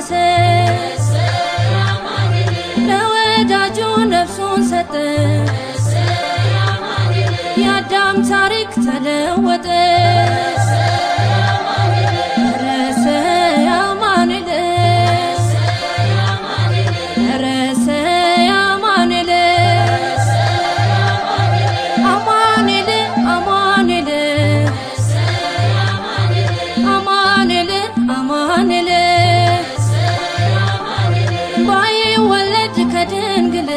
ቆረሰ ለወዳጁ ነፍሱን ሰጠ የአዳም ታሪክ ተለወጠ ረሰ ያማኑኤል ረሰ ያማኑኤል አማኑኤል አማኑኤል አማኑኤል አማኑኤል ባይወለድ ከድንግል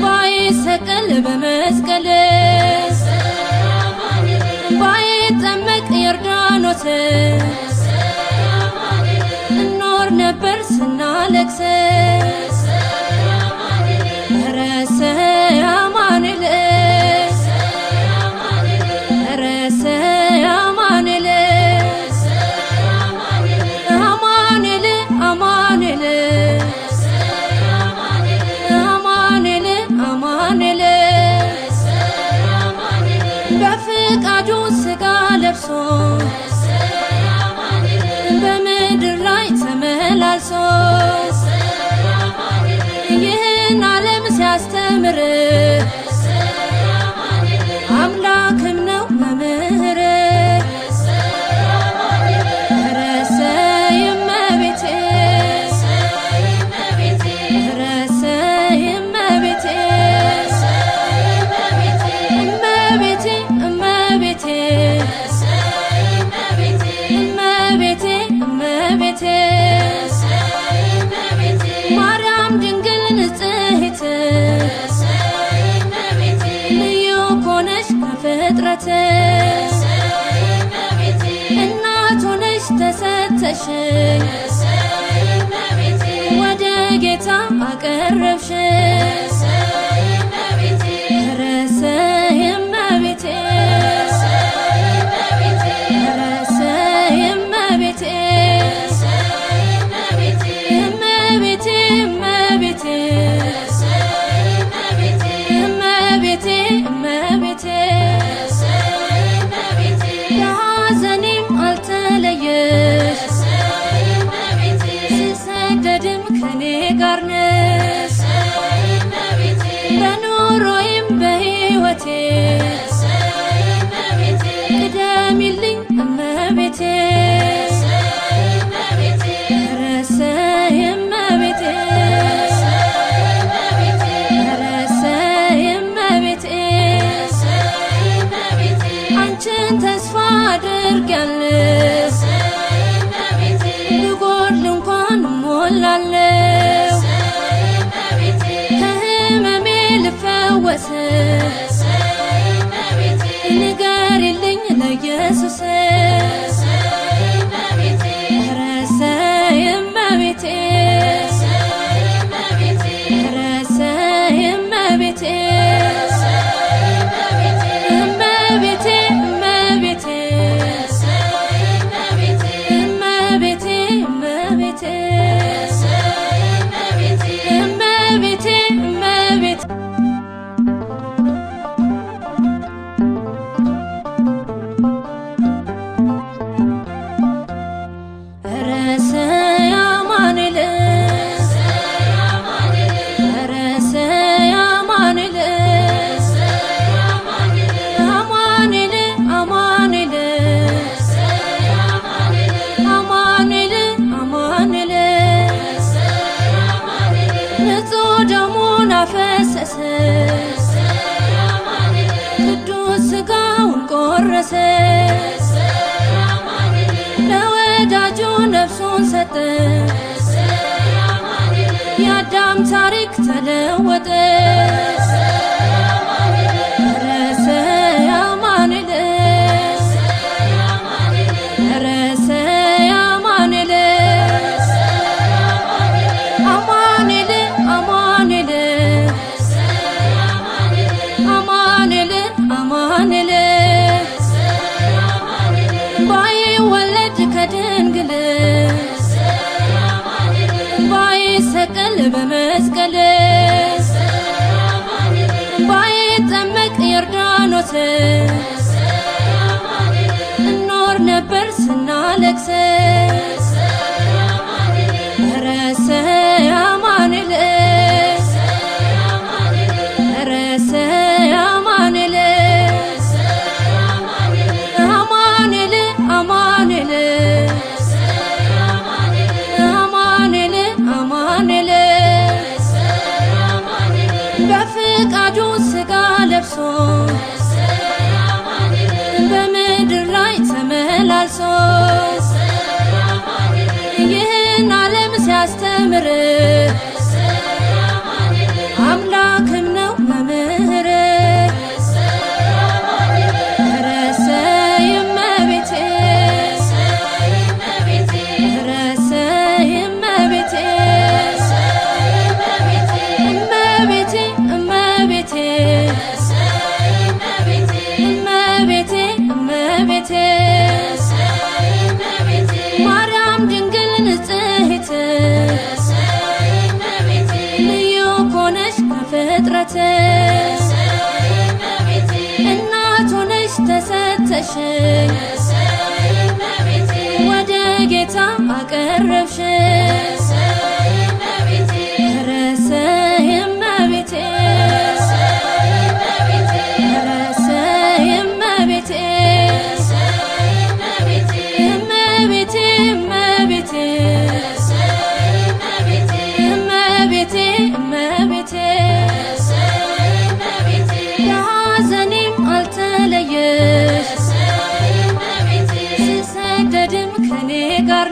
ባይሰቀል በመስቀል ባይጠመቅ ዮርዳኖስ እንኖር ነበር ስናለቅስ ረሰ ያማኑኤል ረሰ ያማኑኤል አማኑኤል አማኑኤል አማኑኤል አማኑኤል በፍቃዱ ሥጋ ለብሶ በምድር ላይ ተመላልሶ ይህን ዓለም ሲያስተምር አምላክም ነው መምህር ረሰ እመቤቴ ረሰ እመቤቴ እመቤቴ እመቤቴ እመቤቴ እመቤቴ ማርያም ድንግል ንጽሕት ልዩ ኮነሽ ከፍጥረት እናት ሆነሽ ተሰተሽ ወደ ጌታ አቀረብሽ ረሰ እመቤቴ ረሰ እመቤቴ እመቤቴ እመቤቴ እመቤቴ እመቤቴ ለሐዘኔም አልተለየሽ ስሰደድም ከኔ ጋር ነሽ በኑሮዬም በሕይወቴ ቅደሚልኝ እመቤቴ ረሰ እመቤቴ ረሰ እመቤቴ አንቺን ተስፋ አድርጊያለሁ ብጎድል እንኳን እሞላለሁ ከሕመሜ ልፈወስ ንገሪልኝ ለኢየሱስ ረሰ እመቤቴ ረሰ እመቤቴ እመቤቴ እመቤቴ እመቤቴ እመቤቴ እመቤቴ እመቤቴ ረሰ ያማኑኤል ረሰ ያማኑኤል አማኑኤል አማኑኤል አማኑኤል አማኑኤል ንጹሕ ደሙን አፈሰሰ ቅዱስ ሥጋውን ቆረሰ ለወዳጁ ነፍሱን ሰጠ የአዳም ታሪክ ተለወጠ ረሰ ያማኑኤል ረሰ ያማኑኤል አማኑኤል አማኑኤል አማኑኤል አማኑኤል ባይወለድ ከድንግል ባይሰቀል በመስቀል ባይጠመቅ ዮርዳኖስ እንኖር ነበር ስናለቅስ አማኑኤል አማኑኤል አማኑኤል በፍቃዱ ሥጋ ለብሶ በምድር ላይ ተመላልሶ ይህን ዓለም ሲያስተምር አምላክም ነው መምህር ማርያም ድንግል ንጽሕት ልዩ ኮነሽ ከፍጥረት እናት ሆነሽ ተሰጠሽኝ ወደ ጌታ አቀረብሽ በሐዘኔም አልተለየሽ ስሰደድም ከኔ ጋር